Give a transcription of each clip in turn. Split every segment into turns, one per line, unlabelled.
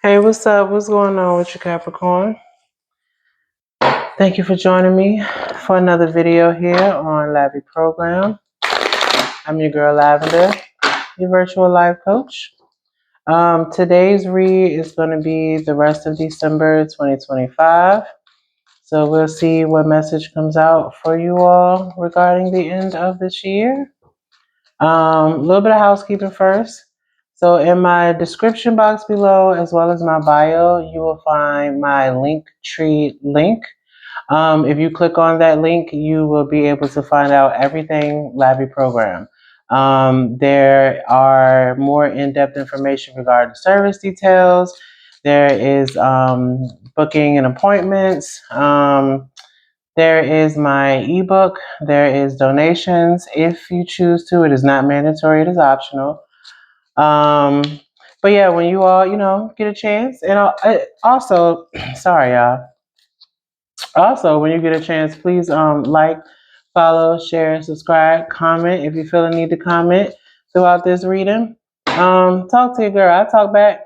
Hey, what's up? What's going on with you, Capricorn? Thank you for joining me for another video here on LAVI Program. I'm your girl Lavender, your virtual life coach. Today's read is going to be the rest of December 2025. So we'll see what message comes out for you all regarding the end of this year. A little bit of housekeeping first. So in my description box below, as well as my bio, you will find my Linktree link. If you click on that link, you will be able to find out everything LAVI Program. There are more in-depth information regarding service details. There is booking and appointments. There is my ebook. There is donations if you choose to. It is not mandatory. It is optional. But yeah, when you all, get a chance. And also, sorry, y'all. Also, when you get a chance, please like, follow, share, subscribe, comment if you feel a need to comment throughout this reading. Talk to your girl. I'll talk back.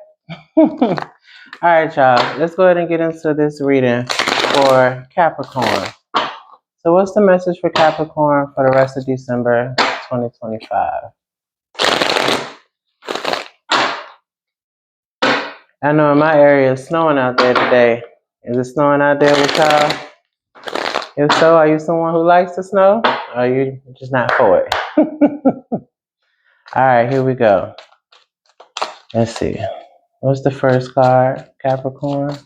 All right, y'all. Let's go ahead and get into this reading for Capricorn. So what's the message for Capricorn for the rest of December 2025? I know in my area it's snowing out there today. Is it snowing out there with y'all? If so, are you someone who likes the snow? Or are you just not for it? All right, here we go. Let's see. What's the first card, Capricorn?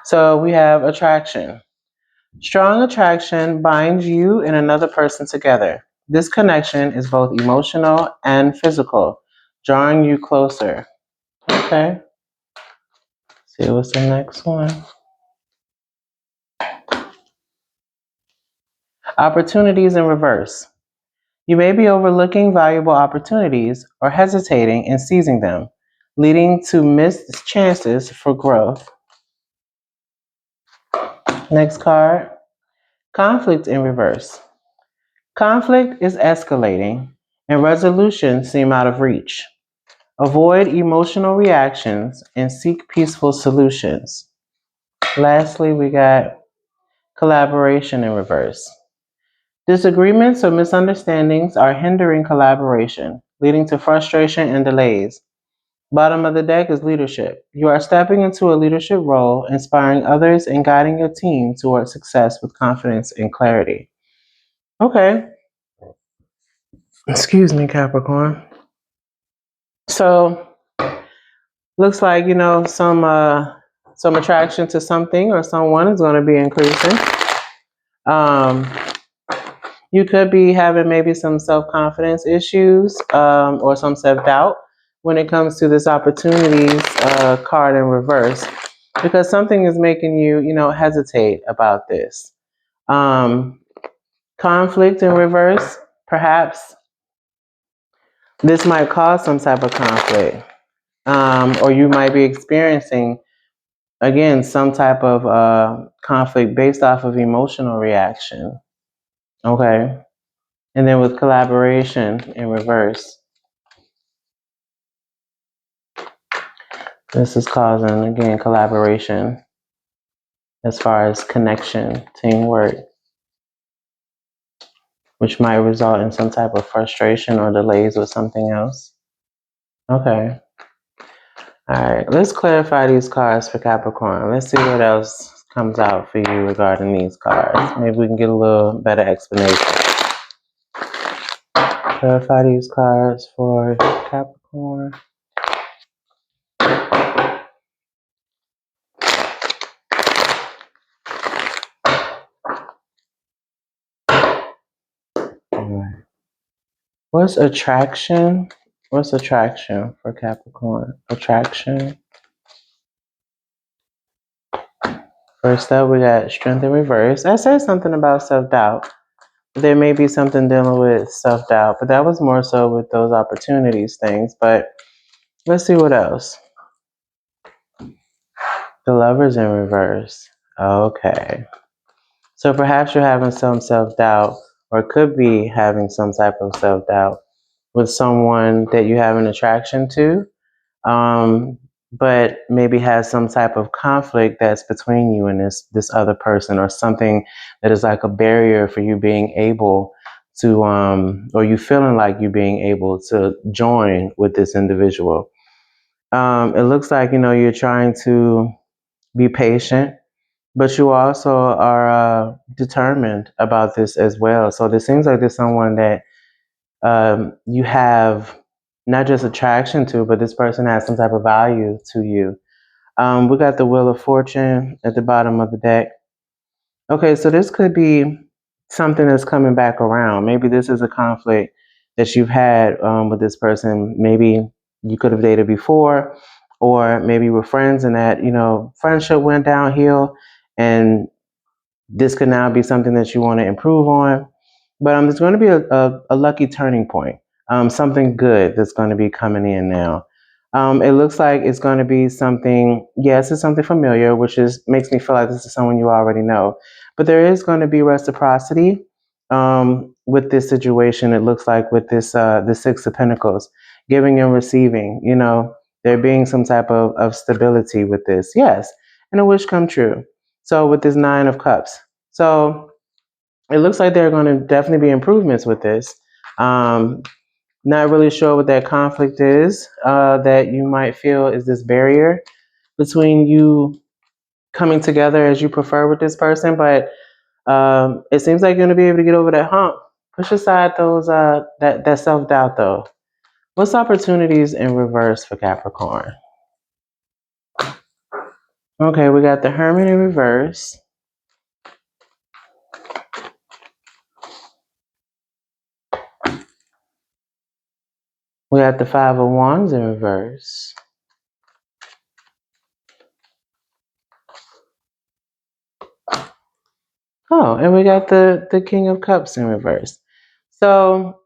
So we have attraction. Strong attraction binds you and another person together. This connection is both emotional and physical, drawing you closer. Okay. See what's the next one. Opportunities in reverse. You may be overlooking valuable opportunities or hesitating in seizing them, leading to missed chances for growth. Next card. Conflict in reverse. Conflict is escalating and resolution seem out of reach. Avoid emotional reactions and seek peaceful solutions. Lastly, we got collaboration in reverse. Disagreements or misunderstandings are hindering collaboration, leading to frustration and delays. Bottom of the deck is leadership. You are stepping into a leadership role, inspiring others and guiding your team towards success with confidence and clarity. Okay. Excuse me, Capricorn. So, looks like, some attraction to something or someone is going to be increasing. You could be having maybe some self-confidence issues or some self-doubt when it comes to this opportunities card in reverse, because something is making you, hesitate about this. Conflict in reverse, perhaps this might cause some type of conflict, or you might be experiencing, again, some type of conflict based off of emotional reaction. Okay. And then with collaboration in reverse, this is causing, again, collaboration as far as connection, teamwork, which might result in some type of frustration or delays with something else. Okay. All right. Let's clarify these cards for Capricorn. Let's see what else comes out for you regarding these cards. Maybe we can get a little better explanation. Clarify these cards for Capricorn. What's attraction? What's attraction for Capricorn? Attraction. First up, we got strength in reverse. I said something about self-doubt. There may be something dealing with self-doubt, but that was more so with those opportunities things. But let's see what else. The Lovers in reverse. Okay. So perhaps you're having some self-doubt, or could be having some type of self-doubt with someone that you have an attraction to. but maybe has some type of conflict that's between you and this other person, or something that is like a barrier for you being able to, or you feeling like you being able to join with this individual. It looks like, you're trying to be patient, but you also are determined about this as well. So this seems like there's someone that you have not just attraction to, but this person has some type of value to you. We got the Wheel of Fortune at the bottom of the deck. Okay, so this could be something that's coming back around. Maybe this is a conflict that you've had with this person. Maybe you could have dated before, or maybe you were friends and that, friendship went downhill, and this could now be something that you want to improve on. But there's going to be a lucky turning point, something good that's going to be coming in now. It looks like it's going to be something, yes, it's something familiar, which makes me feel like this is someone you already know. But there is going to be reciprocity with this situation. It looks like with this the Six of Pentacles, giving and receiving, there being some type of stability with this. Yes, and a wish come true. So with this Nine of Cups. So it looks like there are going to definitely be improvements with this. Not really sure what that conflict is that you might feel is this barrier between you coming together as you prefer with this person, but it seems like you're going to be able to get over that hump. Push aside those that self-doubt though. What's opportunities in reverse for Capricorn? Okay, we got the Hermit in reverse. We got the Five of Wands in reverse. Oh, and we got the King of Cups in reverse. So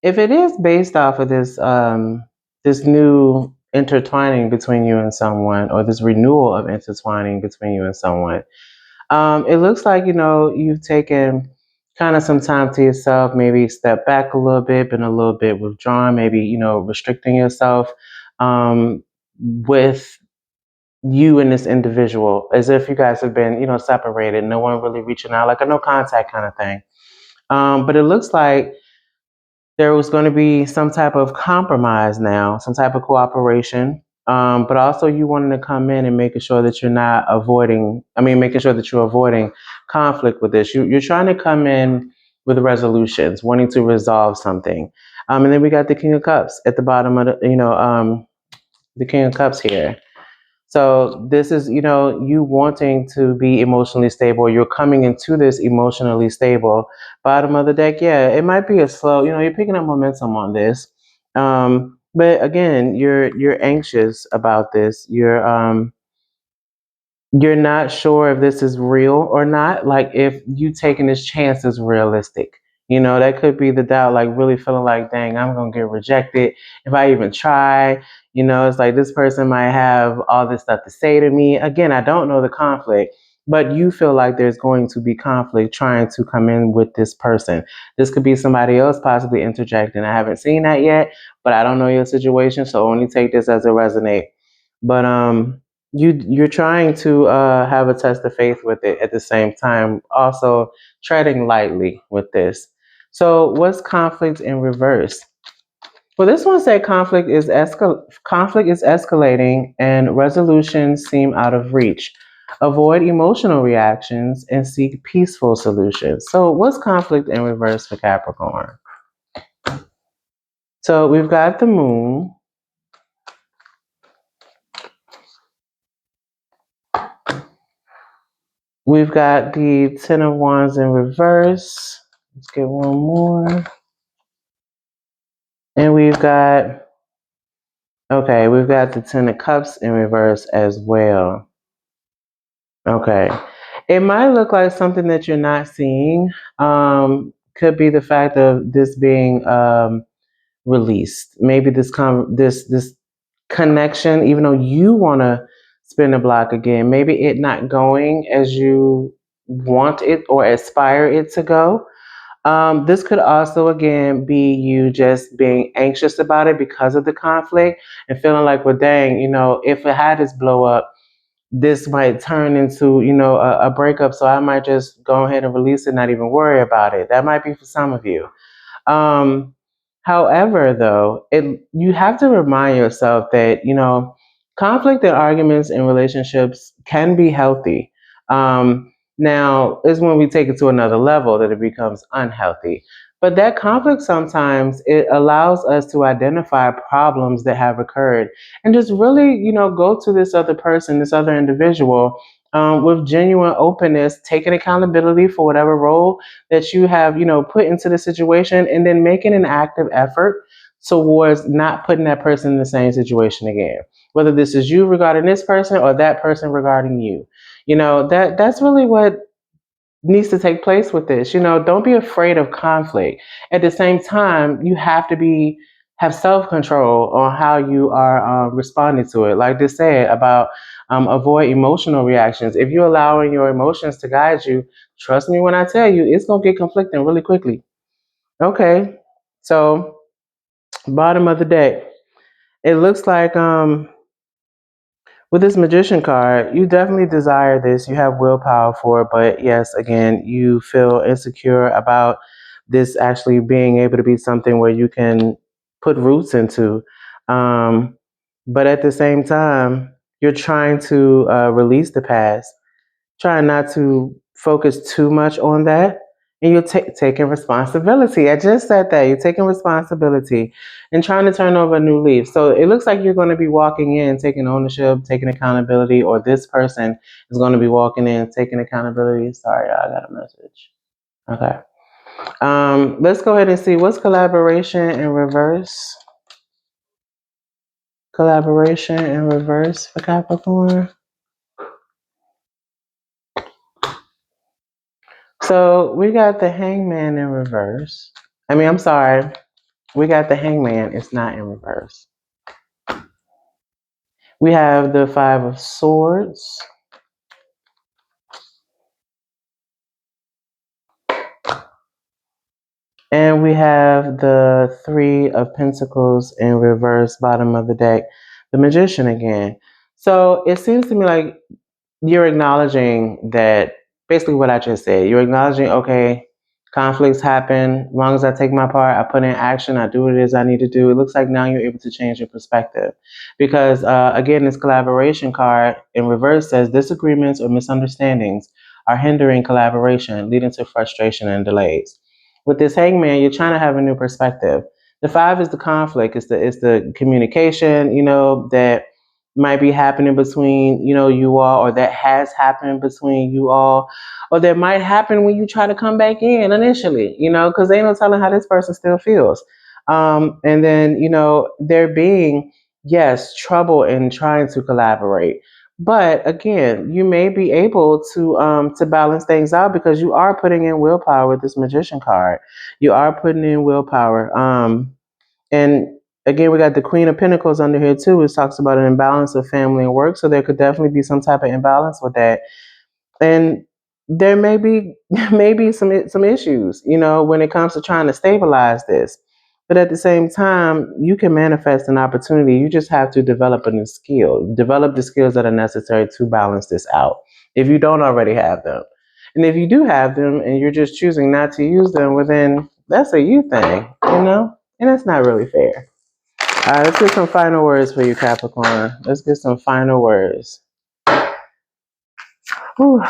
if it is based off of this new intertwining between you and someone, or this renewal of intertwining between you and someone, it looks like, you've taken kind of some time to yourself, maybe step back a little bit, been a little bit withdrawn, maybe, restricting yourself with you and this individual, as if you guys have been, separated, no one really reaching out, like a no contact kind of thing. But it looks like there was going to be some type of compromise now, some type of cooperation. But also you wanting to come in and making sure that making sure that you're avoiding conflict with this. You're trying to come in with resolutions, wanting to resolve something. And then we got the King of Cups at the bottom of the King of Cups here. So this is, you wanting to be emotionally stable. You're coming into this emotionally stable. Bottom of the deck, yeah, it might be a slow, you're picking up momentum on this. But again, you're anxious about this. You're not sure if this is real or not. Like if you taking this chance is realistic. That could be the doubt, like really feeling like, dang, I'm going to get rejected if I even try. It's like this person might have all this stuff to say to me. Again, I don't know the conflict, but you feel like there's going to be conflict trying to come in with this person. This could be somebody else possibly interjecting. I haven't seen that yet, but I don't know your situation, so only take this as it resonates. But you're trying to have a test of faith with it at the same time, also treading lightly with this. So what's conflict in reverse? Well, this one said conflict is escalating and resolutions seem out of reach. Avoid emotional reactions and seek peaceful solutions. So what's conflict in reverse for Capricorn? So we've got the Moon. We've got the Ten of Wands in reverse. Let's get one more. And we've got the Ten of Cups in reverse as well. Okay. It might look like something that you're not seeing. Could be the fact of this being released. Maybe this connection, even though you want to spin the block again, maybe it not going as you want it or aspire it to go. This could also, again, be you just being anxious about it because of the conflict and feeling like, well, dang, if it had this blow up, this might turn into, a breakup. So I might just go ahead and release it, not even worry about it. That might be for some of you. Um, However, though, you have to remind yourself that conflict and arguments in relationships can be healthy. Now is when we take it to another level that it becomes unhealthy. But that conflict sometimes it allows us to identify problems that have occurred and just really, go to this other person, this other individual, with genuine openness, taking accountability for whatever role that you have, put into the situation, and then making an active effort towards not putting that person in the same situation again. Whether this is you regarding this person or that person regarding you. That's really what needs to take place with this. Don't be afraid of conflict. At the same time, you have to have self-control on how you are responding to it. Like they said about avoid emotional reactions. If you're allowing your emotions to guide you, trust me when I tell you, it's gonna get conflicting really quickly. Okay, so bottom of the deck, it looks like with this magician card, you definitely desire this. You have willpower for it, but yes, again, you feel insecure about this actually being able to be something where you can put roots into. Um, but at the same time, you're trying to release the past, trying not to focus too much on that. And you're taking responsibility. I just said that. You're taking responsibility and trying to turn over a new leaf. So it looks like you're going to be walking in, taking ownership, taking accountability, or this person is going to be walking in, taking accountability. Sorry, I got a message. Okay. Let's go ahead and see what's collaboration in reverse. Collaboration in reverse for Capricorn. So we got the hangman in reverse. I'm sorry. We got the hangman. It's not in reverse. We have the five of swords. And we have the three of pentacles in reverse, bottom of the deck. The magician again. So it seems to me like you're acknowledging that basically what I just said. You're acknowledging, okay, conflicts happen. As long as I take my part, I put in action, I do what it is I need to do. It looks like now you're able to change your perspective. Because again, this collaboration card in reverse says disagreements or misunderstandings are hindering collaboration, leading to frustration and delays. With this hangman, you're trying to have a new perspective. The five is the conflict. It's the communication, that might be happening between you all, or that has happened between you all, or that might happen when you try to come back in initially, because ain't no telling how this person still feels. And then there being, yes, trouble in trying to collaborate, but again, you may be able to balance things out because you are putting in willpower with this magician card. You are putting in willpower. And again, we got the Queen of Pentacles under here too, which talks about an imbalance of family and work. So there could definitely be some type of imbalance with that. And there may be maybe some issues, when it comes to trying to stabilize this. But at the same time, you can manifest an opportunity. You just have to develop a new skill, develop the skills that are necessary to balance this out if you don't already have them. And if you do have them and you're just choosing not to use them, well, then that's a you thing, and that's not really fair. All right, let's get some final words for you, Capricorn. Let's get some final words. Whew.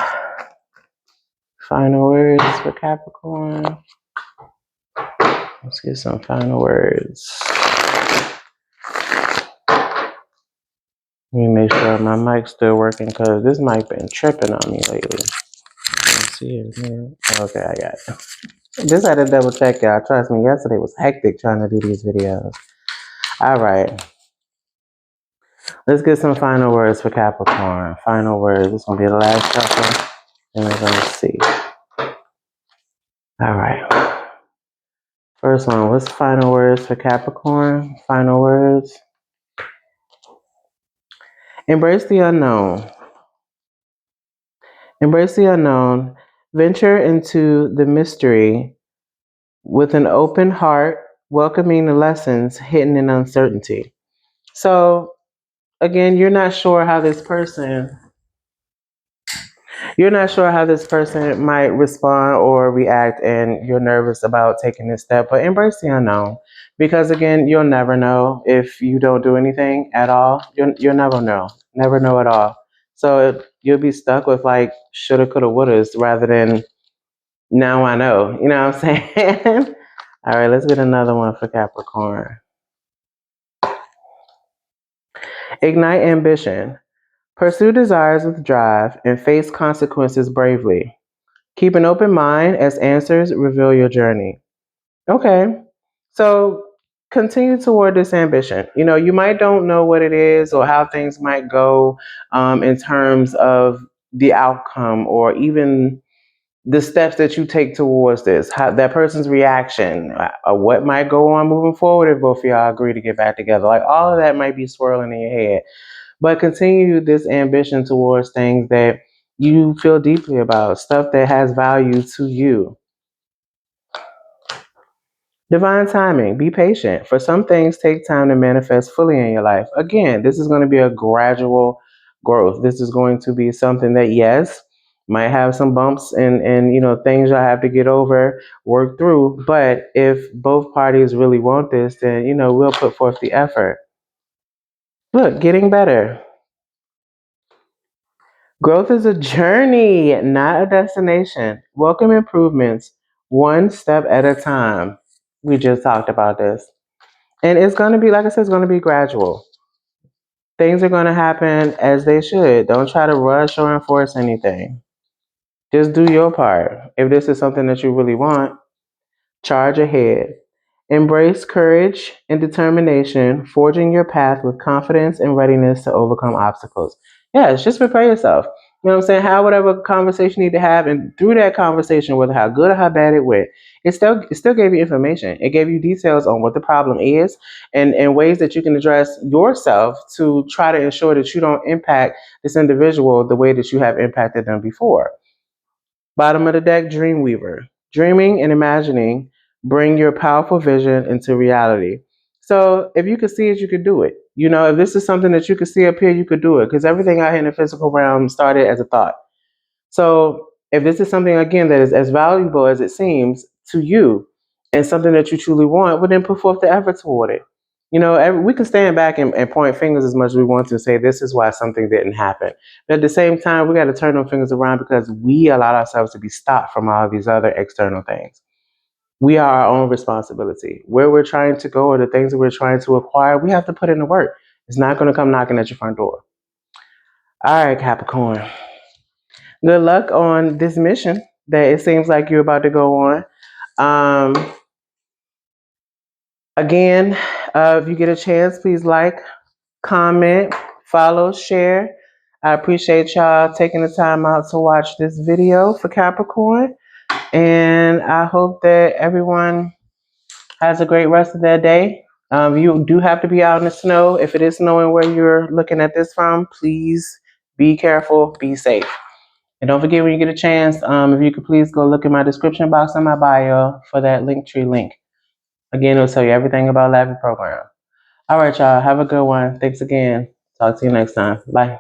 Final words for Capricorn. Let's get some final words. Let me make sure my mic's still working because this mic been tripping on me lately. Let's see it. Okay, I got it. Just had to double check, y'all. Trust me, yesterday was hectic trying to do these videos. All right. Let's get some final words for Capricorn. Final words. This is going to be the last shuffle. And we're going to see. All right. First one. What's final words for Capricorn? Final words. Embrace the unknown. Embrace the unknown. Venture into the mystery with an open heart, welcoming the lessons hidden in uncertainty. So again, you're not sure how this person might respond or react, and you're nervous about taking this step, but embrace the unknown. Because again, you'll never know if you don't do anything at all. You'll never know at all. So you'll be stuck with like shoulda, coulda, wouldas rather than now I know. You know what I'm saying? All right, let's get another one for Capricorn. Ignite ambition. Pursue desires with drive and face consequences bravely. Keep an open mind as answers reveal your journey. Okay. So continue toward this ambition. You know, you might don't know what it is or how things might go in terms of the outcome or even the steps that you take towards this, how that person's reaction, what might go on moving forward if both of y'all agree to get back together. Like all of that might be swirling in your head. But continue this ambition towards things that you feel deeply about, stuff that has value to you. Divine timing, be patient. For some things take time to manifest fully in your life. Again, this is going to be a gradual growth. This is going to be something that, yes, might have some bumps and things you'll have to get over, work through. But if both parties really want this, then we'll put forth the effort. Look, getting better. Growth is a journey, not a destination. Welcome improvements, one step at a time. We just talked about this. And it's going to be, like I said, it's going to be gradual. Things are going to happen as they should. Don't try to rush or enforce anything. Just do your part. If this is something that you really want, charge ahead. Embrace courage and determination, forging your path with confidence and readiness to overcome obstacles. Yes, just prepare yourself. You know what I'm saying? Have whatever conversation you need to have, and through that conversation, whether how good or how bad it went, it still gave you information. It gave you details on what the problem is and ways that you can address yourself to try to ensure that you don't impact this individual the way that you have impacted them before. Bottom of the deck, Dreamweaver. Dreaming and imagining bring your powerful vision into reality. So if you could see it, you could do it. If this is something that you could see up here, you could do it. Because everything out here in the physical realm started as a thought. So if this is something, again, that is as valuable as it seems to you and something that you truly want, well, then put forth the effort toward it. We can stand back and point fingers as much as we want to and say this is why something didn't happen. But at the same time, we got to turn those fingers around because we allowed ourselves to be stopped from all of these other external things. We are our own responsibility. Where we're trying to go or the things that we're trying to acquire, we have to put in the work. It's not going to come knocking at your front door. All right, Capricorn. Good luck on this mission that it seems like you're about to go on. Again, if you get a chance, please like, comment, follow, share. I appreciate y'all taking the time out to watch this video for Capricorn. And I hope that everyone has a great rest of their day. You do have to be out in the snow. If it is snowing where you're looking at this from, please be careful, be safe. And don't forget, when you get a chance, if you could please go look in my description box in my bio for that Linktree link. Again, it'll tell you everything about LAVI Program. All right, y'all. Have a good one. Thanks again. Talk to you next time. Bye.